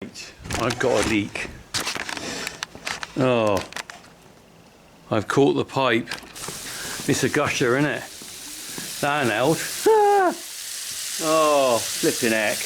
I've got a leak. Oh, I've caught the pipe. It's a gusher, isn't it? That held. Oh, flipping heck.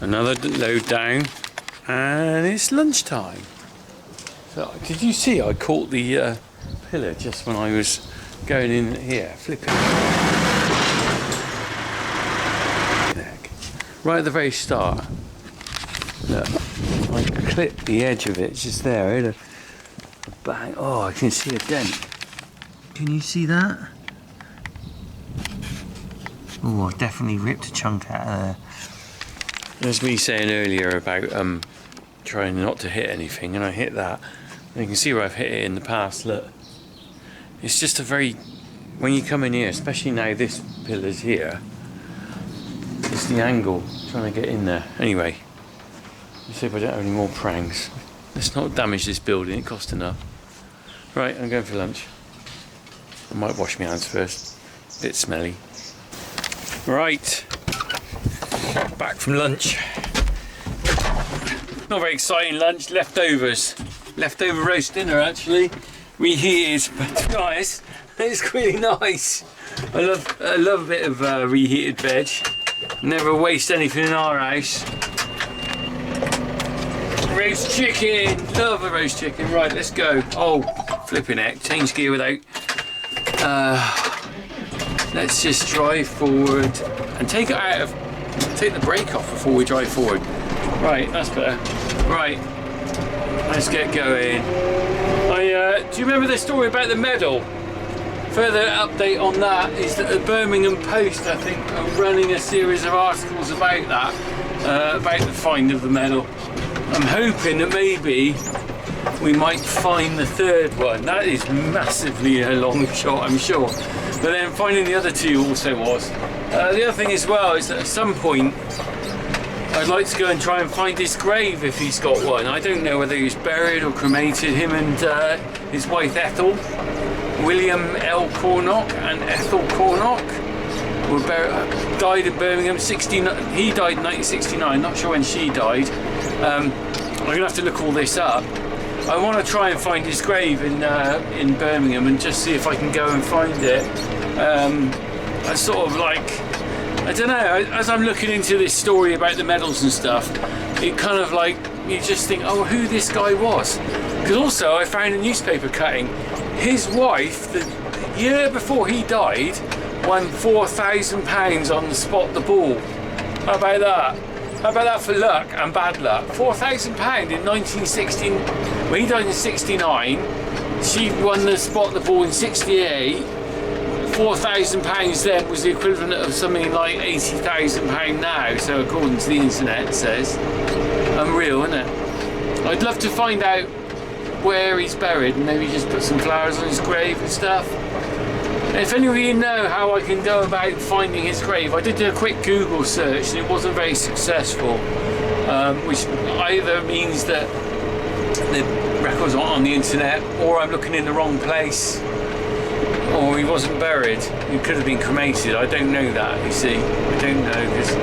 Another load down, and it's lunchtime. So, did you see I caught the pillar just when I was going in here, flipping? Right at the very start. Look, I clipped the edge of it just there. I had a bang. Oh, I can see a dent. Can you see that? Oh, I definitely ripped a chunk out of there. There's me saying earlier about trying not to hit anything, and I hit that. And you can see where I've hit it in the past. Look, it's just a very, when you come in here, especially now this pillar's here, it's the angle trying to get in there. Anyway, let's see if I don't have any more pranks. Let's not damage this building, it cost enough. Right, I'm going for lunch. I might wash my hands first, a bit smelly. Right. Back from lunch. Not very exciting lunch, leftovers. Leftover roast dinner actually. Reheated, but to be honest, it's really nice. I love a bit of reheated veg. Never waste anything in our house. Roast chicken, love a roast chicken. Right, let's go. Oh, flipping heck, change gear without. Let's just drive forward and take the brake off before we drive forward. Right, that's better. Right, let's get going. Do you remember the story about the medal? Further update on that is that the Birmingham Post, I think, are running a series of articles about that, about the find of the medal. I'm hoping that maybe we might find the third one. That is massively a long shot, I'm sure. But then finding the other two also was. The other thing as well is that at some point I'd like to go and try and find his grave if he's got one. I don't know whether he was buried or cremated. Him and his wife Ethel, William L. Cornock and Ethel Cornock, were died in Birmingham. He died in 1969. Not sure when she died. I'm gonna have to look all this up. I want to try and find his grave in Birmingham and just see if I can go and find it. I sort of like, I don't know, as I'm looking into this story about the medals and stuff, it kind of like, you just think, oh, who this guy was. Because also I found a newspaper cutting. His wife, the year before he died, won £4,000 on the Spot the Ball. How about that? How about that for luck and bad luck? £4,000 in 1916. When he died in 69, she won the Spot the Ball in 68. £4,000 then was the equivalent of something like £80,000 now. So according to the internet, it says. Unreal, isn't it? I'd love to find out where he's buried and maybe just put some flowers on his grave and stuff. And if any of you know how I can go about finding his grave, I did do a quick Google search and it wasn't very successful, which either means that the records aren't on the internet, or I'm looking in the wrong place, or he wasn't buried. He could have been cremated. I don't know that, you see. I don't know, because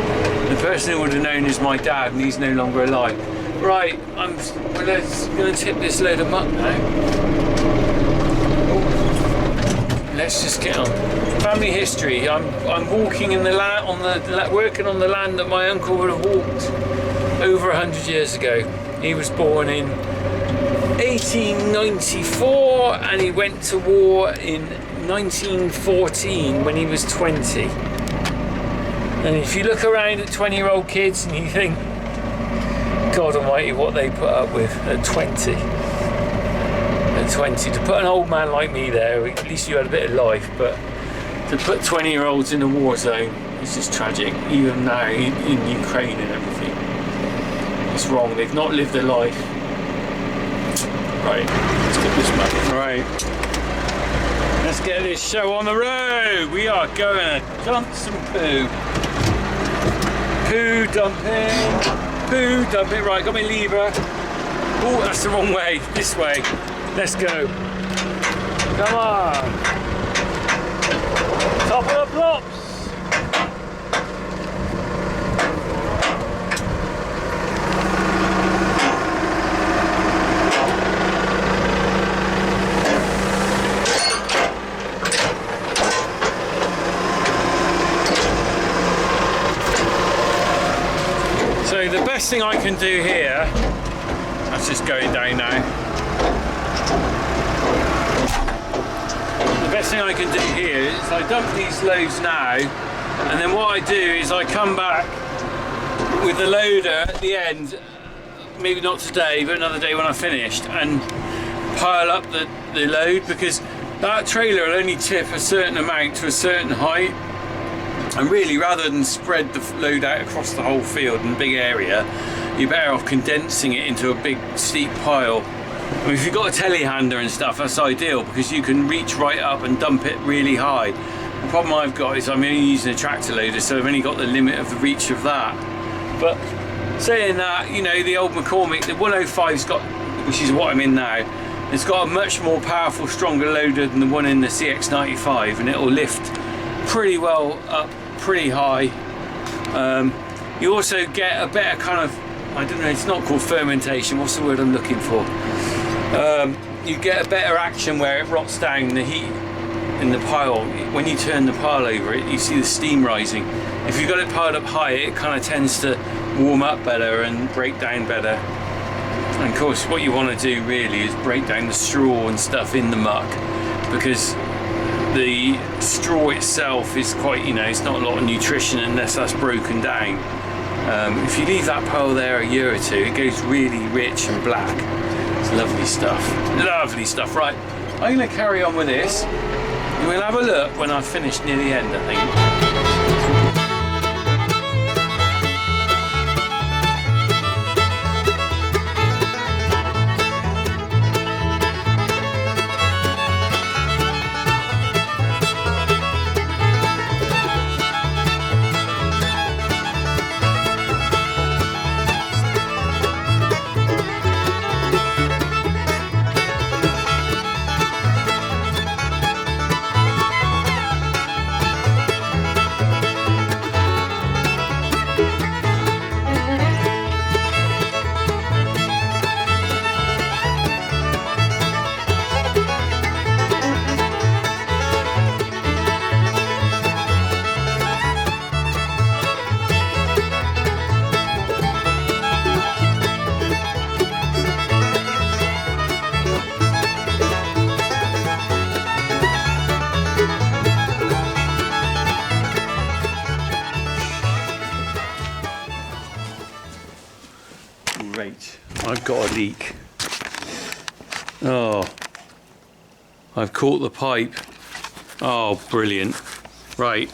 the person who would have known is my dad and he's no longer alive. Right, I'm going to tip this load of muck now. Let's just get on. Family history. I'm walking in the land, working on the land that my uncle would have walked over 100 years ago. He was born in 1894 and he went to war in 1914 when he was 20. And if you look around at 20-year-old kids and you think, God almighty, what they put up with at 20. At 20, to put an old man like me there, at least you had a bit of life, but to put 20-year-olds in a war zone, it's just tragic, even now in Ukraine and everything. It's wrong, they've not lived their life. Right, let's get this back. Right, let's get this show on the road. We are going to dump some poo. Poo dumping. Poo dumping. Right, got my lever. Oh, that's the wrong way. This way. Let's go. Come on. Top of the plops. So the best thing I can do here, that's just going down now. The best thing I can do here is I dump these loads now, and then what I do is I come back with the loader at the end, maybe not today but another day when I've finished, and pile up the load, because that trailer will only tip a certain amount to a certain height, and really rather than spread the load out across the whole field and big area, you're better off condensing it into a big steep pile. I mean, if you've got a telehandler and stuff, that's ideal because you can reach right up and dump it really high. The problem I've got is I'm only using a tractor loader, so I've only got the limit of the reach of that. But saying that, you know, the old McCormick, the 105's got, which is what I'm in now, it's got a much more powerful, stronger loader than the one in the CX95, and it'll lift pretty well up, pretty high. You also get a better kind of, I don't know, it's not called fermentation, what's the word I'm looking for? You get a better action where it rots down the heat in the pile. When you turn the pile over, you see the steam rising. If you've got it piled up high, it kind of tends to warm up better and break down better. And of course, what you want to do really is break down the straw and stuff in the muck, because the straw itself is quite, you know, it's not a lot of nutrition unless that's broken down. If you leave that pile there a year or two, it goes really rich and black. It's lovely stuff. Lovely stuff. Right, I'm going to carry on with this. We'll have a look when I've finished near the end, I think. got a leak. Oh, I've caught the pipe. Oh, brilliant. Right,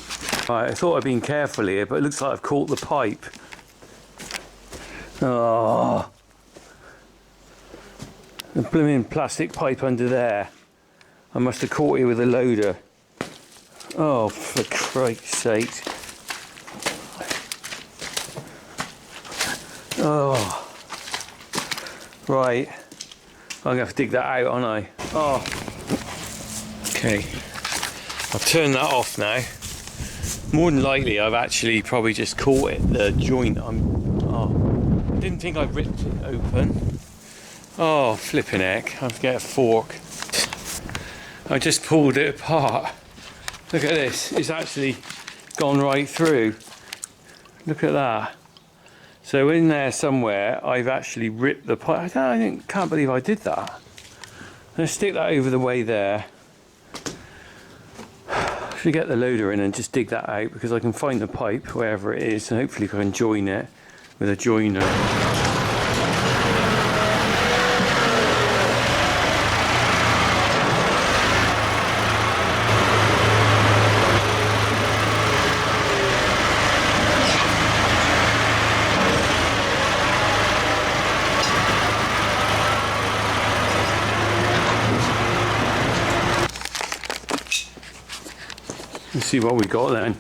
I thought I'd been careful here, but it looks like I've caught the pipe. Oh, the blooming plastic pipe under there. I must have caught it with a loader. Oh, for Christ's sake. Oh, right. I'm going to have to dig that out, aren't I? Oh. Okay. I'll turn that off now. More than likely, I've actually probably just caught it, the joint. I didn't think I ripped it open. Oh, flipping heck. I have to get a fork. I just pulled it apart. Look at this. It's actually gone right through. Look at that. So in there somewhere, I've actually ripped the pipe. Can't believe I did that. Let's stick that over the way there. Should get the loader in and just dig that out, because I can find the pipe wherever it is, and hopefully I can join it with a joiner. Let's see what we got then.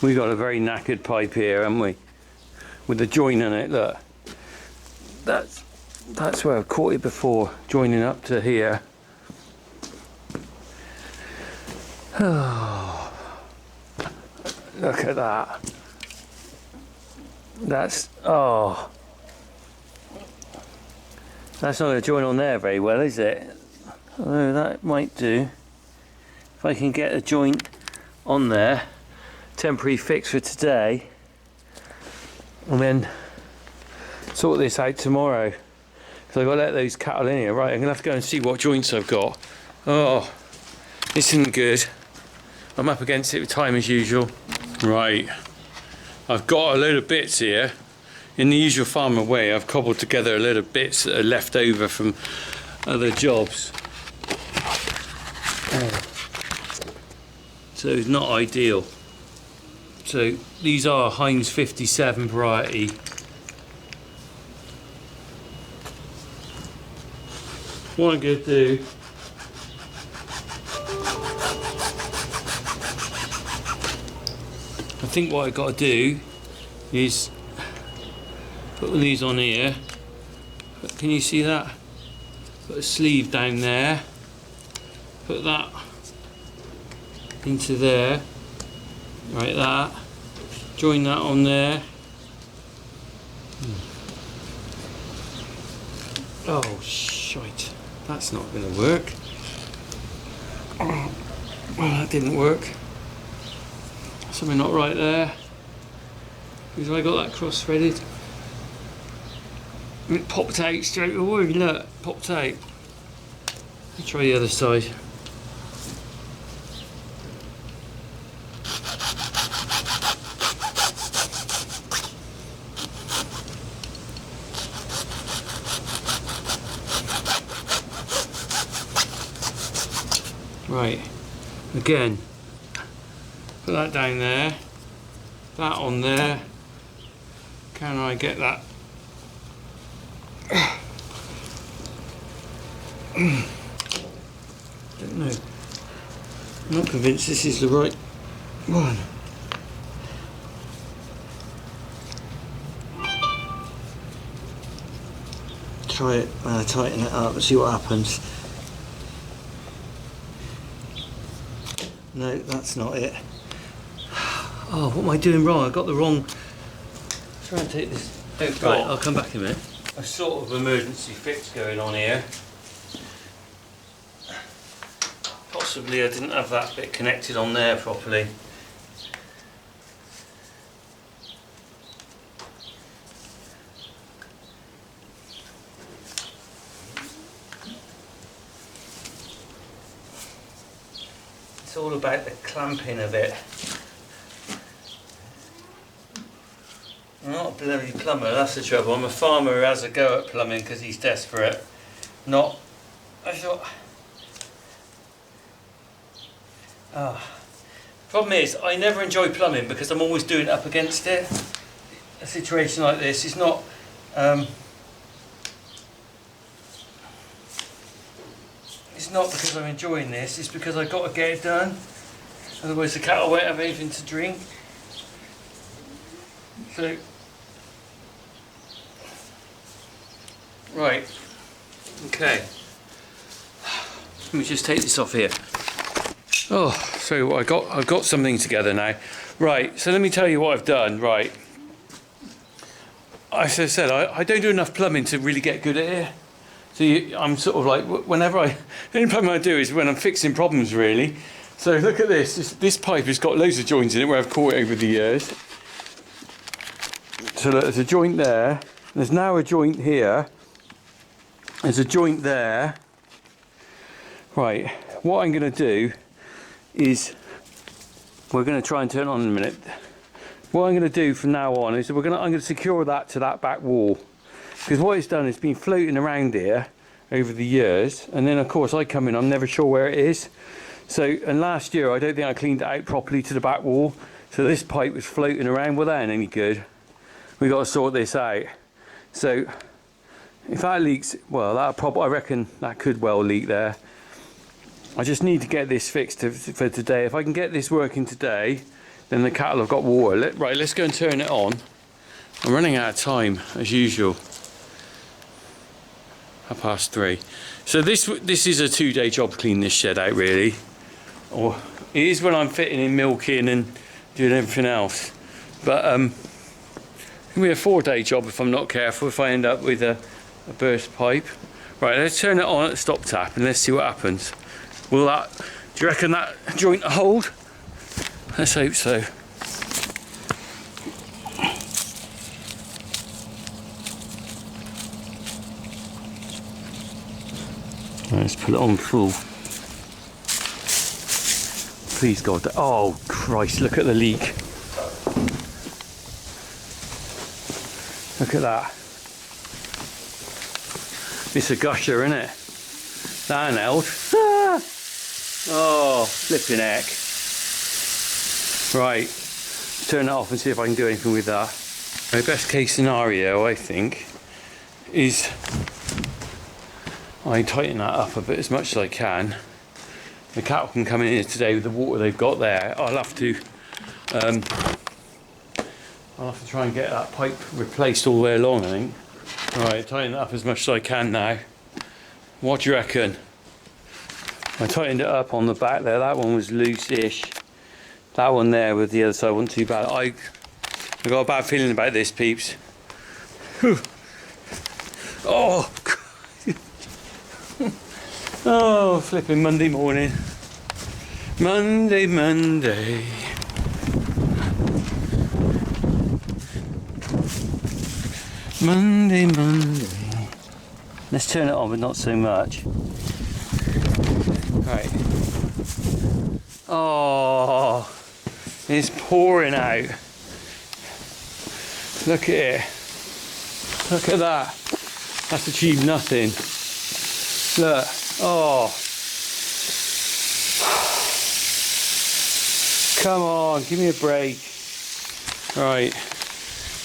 We got a very knackered pipe here, haven't we? With the join in it, look. That's where I've caught it before, joining up to here. Oh, look at that. That's not going to join on there very well, is it? Although that might do. If I can get a joint on there, temporary fix for today, and then sort this out tomorrow. So I've got to let those cattle in here. Right, I'm going to have to go and see what joints I've got. Oh, this isn't good. I'm up against it with time as usual. Right, I've got a load of bits here. In the usual farmer way, I've cobbled together a load of bits that are left over from other jobs. So it's not ideal. So these are Heinz 57 variety. What I'm going to do, I think what I've got to do is put these on here. Can you see that? Put a sleeve down there. Put that into there, like that. Join that on there. Oh shite, that's not going to work. Oh, well, that didn't work. Something not right there. Because I got that cross threaded. It popped out straight away. Look, popped out. Let's try the other side. Right, again, put that down there, that on there. Can I get that? Don't know. I'm not convinced this is the right one. Try it, tighten it up and see what happens. No, that's not it. Oh, what am I doing wrong? I got the wrong. Try and take this. Right, I'll come back in a minute. A sort of emergency fix going on here. Possibly I didn't have that bit connected on there properly. It's all about the clamping of it. I'm not a bloody plumber, that's the trouble. I'm a farmer who has a go at plumbing because he's desperate. Not... I thought... Problem is, I never enjoy plumbing because I'm always doing up against it. A situation like this is not... it's not because I'm enjoying this, it's because I've got to get it done. Otherwise the cattle won't have anything to drink. So... Right. Okay. Let me just take this off here. Oh, so I've got something together now. Right, so let me tell you what I've done. Right. As I said, I don't do enough plumbing to really get good at it. So I'm sort of like, the only plumbing I do is when I'm fixing problems, really. So look at this. This pipe has got loads of joints in it where I've caught it over the years. So look, there's a joint there. There's now a joint here. There's a joint there. Right, what I'm going to do is, we're going to try and turn it on in a minute. What I'm going to do from now on is I'm going to secure that to that back wall. Because what it's done is been floating around here over the years, and then of course I come in, I'm never sure where it is. So, and last year I don't think I cleaned it out properly to the back wall, so this pipe was floating around. Well, that ain't any good. We got to sort this out. So if that leaks, well, I reckon that could well leak there. I just need to get this fixed for today. If I can get this working today, then the cattle have got water. Right, let's go and turn it on. I'm running out of time as usual. 3:30. So this is a 2-day job to clean this shed out, really. Or it is when I'm fitting in milking and doing everything else. But it can be a 4-day job if I'm not careful, if I end up with a burst pipe. Right, let's turn it on at the stop tap and let's see what happens. Do you reckon that joint will hold? Let's hope so. Let's put it on full. Please God. Oh Christ, look at the leak. Look at that. It's a gusher, isn't it? That held. Ah! Oh, flipping heck. Right, turn it off and see if I can do anything with that. My best case scenario, I think, is I tighten that up a bit as much as I can. The cattle can come in here today with the water they've got there. I'll have to try and get that pipe replaced all the way along, I think. Right, tighten it up as much as I can now. What do you reckon? I tightened it up on the back there. That one was loose-ish. That one there with the other side wasn't too bad. I got a bad feeling about this, peeps. Whew. Oh, oh, flipping Monday morning. Monday. Monday. Let's turn it on, but not so much. Right. Oh, it's pouring out. Look at it. Look at that. That's achieved nothing. Look. Oh. Come on, give me a break. Right.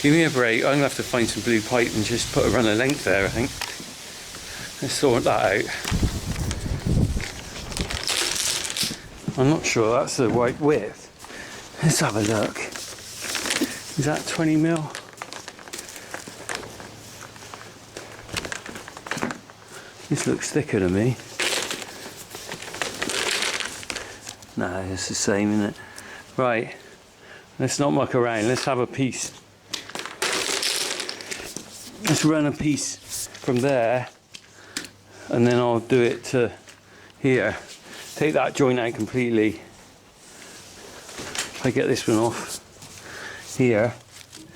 Give me a break. I'm going to have to find some blue pipe and just put a run of length there, I think. Let's sort that out. I'm not sure that's the right width. Let's have a look. Is that 20 mil? This looks thicker to me. No, it's the same, isn't it? Right, let's not muck around. Let's have a piece. Let's run a piece from there, and then I'll do it to here. Take that joint out completely. If I get this one off here,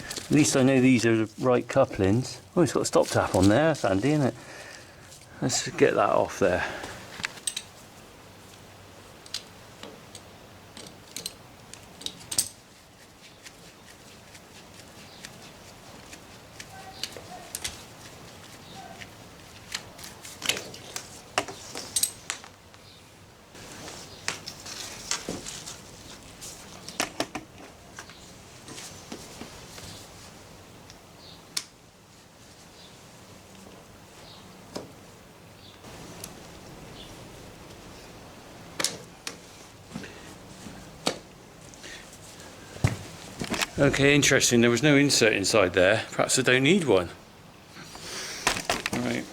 at least I know these are the right couplings. Oh, it's got a stop tap on there. That's handy, isn't it? Let's get that off there. Okay, interesting. There was no insert inside there. Perhaps I don't need one. Right.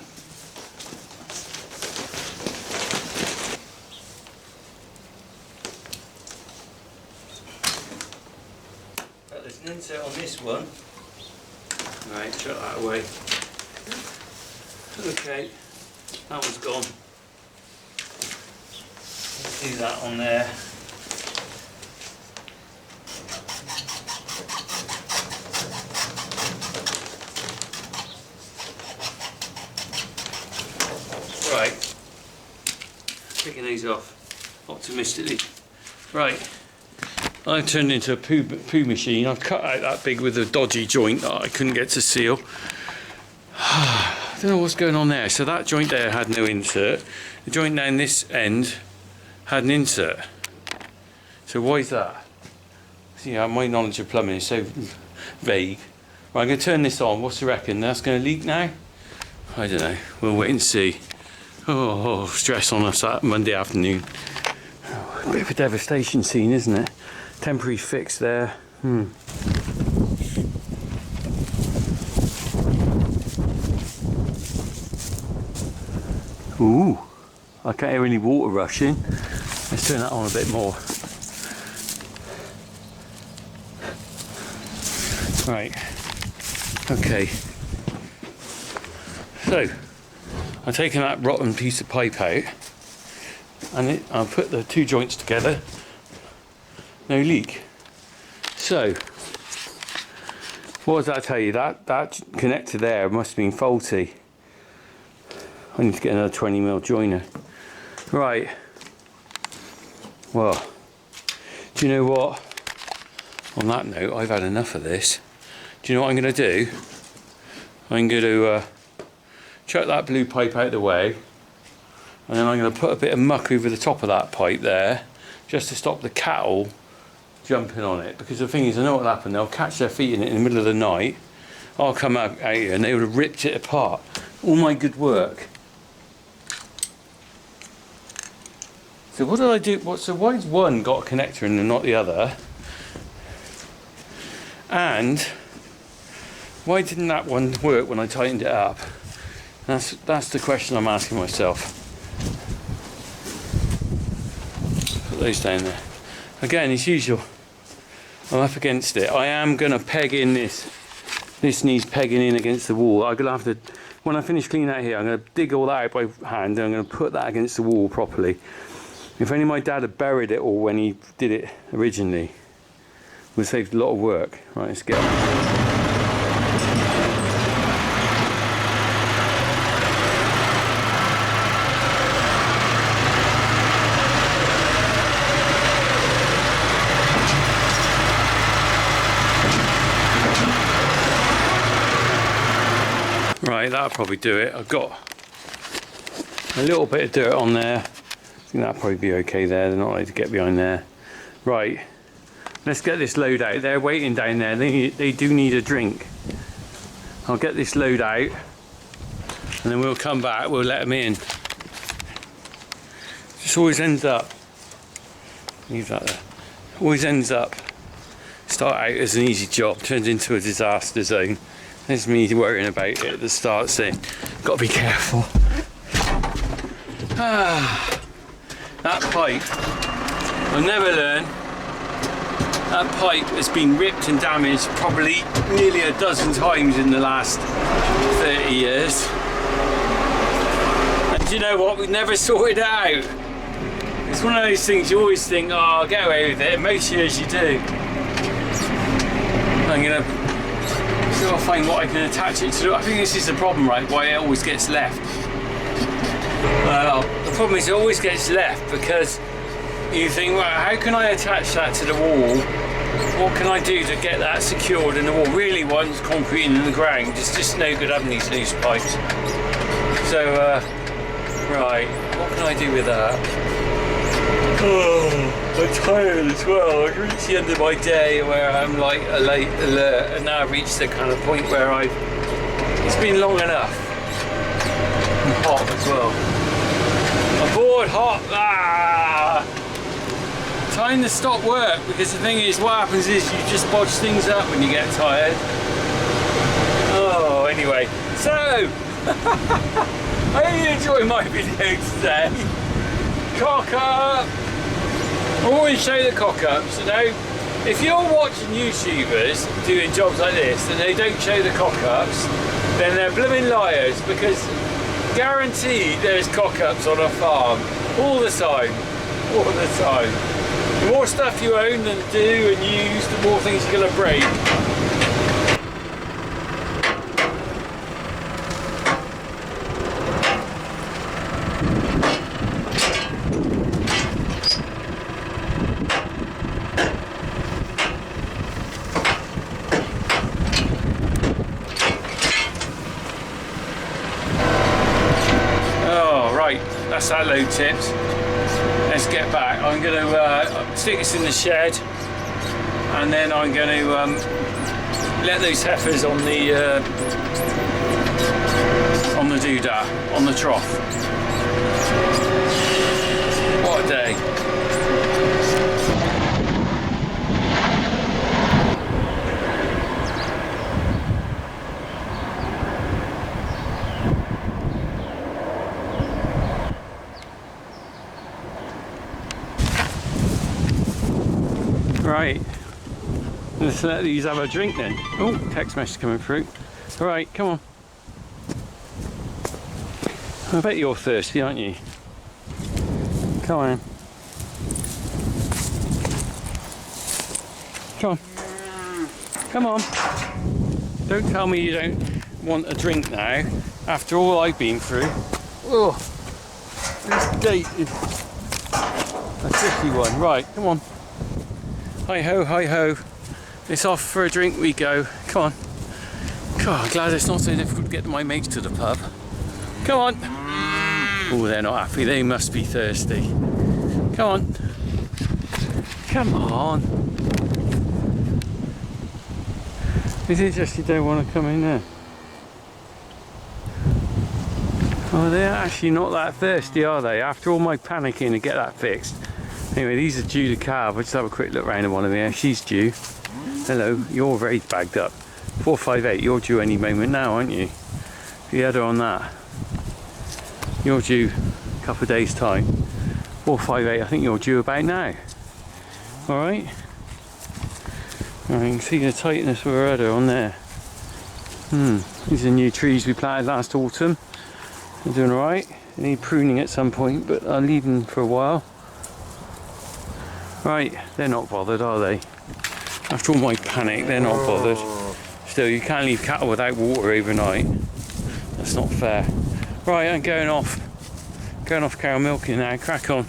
But there's an insert on this one. Right, shut that away. Okay, that one's gone. Let's do that on there. Right, picking these off optimistically. Right, I've turned into a poo machine. I've cut out that big with a dodgy joint that I couldn't get to seal. I don't know what's going on there. So that joint there had no insert. The joint down this end had an insert. So why is that? See, my knowledge of plumbing is so vague. Right, I'm going to turn this on. What's the reckon? That's going to leak now? I don't know. We'll wait and see. Oh, stress on us that Monday afternoon. Oh, a bit of a devastation scene, isn't it? Temporary fix there. Ooh, I can't hear any water rushing. Let's turn that on a bit more. Right. Okay. So, I've taken that rotten piece of pipe out and I'll put the two joints together. No leak. So, what does that tell you? That connector there must have been faulty. I need to get another 20mm joiner. Right. Well, do you know what? On that note, I've had enough of this. Do you know what I'm going to do? I'm going to chuck that blue pipe out of the way, and then I'm going to put a bit of muck over the top of that pipe there, just to stop the cattle jumping on it. Because the thing is, I know what'll happen. They'll catch their feet in it in the middle of the night. I'll come out here and they would have ripped it apart. All my good work. So what did I do? So why's one got a connector and not the other? And why didn't that one work when I tightened it up? That's the question I'm asking myself. Put those down there. Again, as usual, I'm up against it. I am going to peg in this. This needs pegging in against the wall. I'm going to have to, when I finish cleaning out here, I'm going to dig all that out by hand and I'm going to put that against the wall properly. If only my dad had buried it all when he did it originally, it would have saved a lot of work. Right, let's get on. Right, that'll probably do it. I've got a little bit of dirt on there. I think that'll probably be okay there. They're not allowed to get behind there. Right, let's get this load out. They're waiting down there. They do need a drink. I'll get this load out and then we'll come back. We'll let them in. This always ends up, leave that there. Always ends up, start out as an easy job, turns into a disaster zone. There's me worrying about it at the start, saying, got to be careful. That pipe, I'll never learn. That pipe has been ripped and damaged probably nearly a dozen times in the last 30 years. And do you know what? We've never sorted it out. It's one of those things you always think, oh, I'll get away with it. And most years you do. I'm going to still find what I can attach it to. I think this is the problem, right? Why it always gets left. Well, the problem is it always gets left because you think, well, how can I attach that to the wall? What can I do to get that secured in the wall? Really, one's concrete in the ground. It's just no good having these loose pipes. So, right, what can I do with that? Oh, I'm tired as well. I've reached the end of my day where I'm like a late alert, and now I've reached the kind of point where it's been long enough. I'm hot as well. I'm bored, hot, time to stop work, because the thing is, what happens is you just bodge things up when you get tired. Oh, anyway, so I hope you enjoyed my video today. Cock up! Always show the cock ups, you know. If you're watching YouTubers doing jobs like this and they don't show the cock ups, then they're blooming liars, because guaranteed there's cock ups on a farm all the time. All the time. The more stuff you own and do and use, the more things you're going to break. Oh, right, that's that load tipped. Let's get back. I'm going to stick this in the shed, and then I'm going to let those heifers on the doodah, on the trough. What a day. Right, let's let these have a drink then. Oh, text message coming through. All right, come on. I bet you're thirsty, aren't you? Come on. Come on. Come on. Don't tell me you don't want a drink now, after all I've been through. Oh, this gate is a tricky one. Right, come on. Hi ho, hi ho. It's off for a drink we go. Come on. God, I'm glad it's not so difficult to get my mates to the pub. Come on. Oh, they're not happy. They must be thirsty. Come on. Come on. Is it just you don't want to come in there? Oh, they're actually not that thirsty, are they? After all my panicking to get that fixed. Anyway, these are due to calve. I'll just have a quick look round at one of them. She's due. Hello, you're very bagged up. 458, you're due any moment now, aren't you? If you had her on that, you're due a couple of days' time. 458, I think you're due about now. Alright? You can see the tightness of her udder on there. These are new trees we planted last autumn. They're doing alright. They need pruning at some point, but I'll leave them for a while. Right, they're not bothered, are they? After all my panic, they're not bothered. Still, you can't leave cattle without water overnight. That's not fair. Right, I'm going off. Going off cow milking now. Crack on.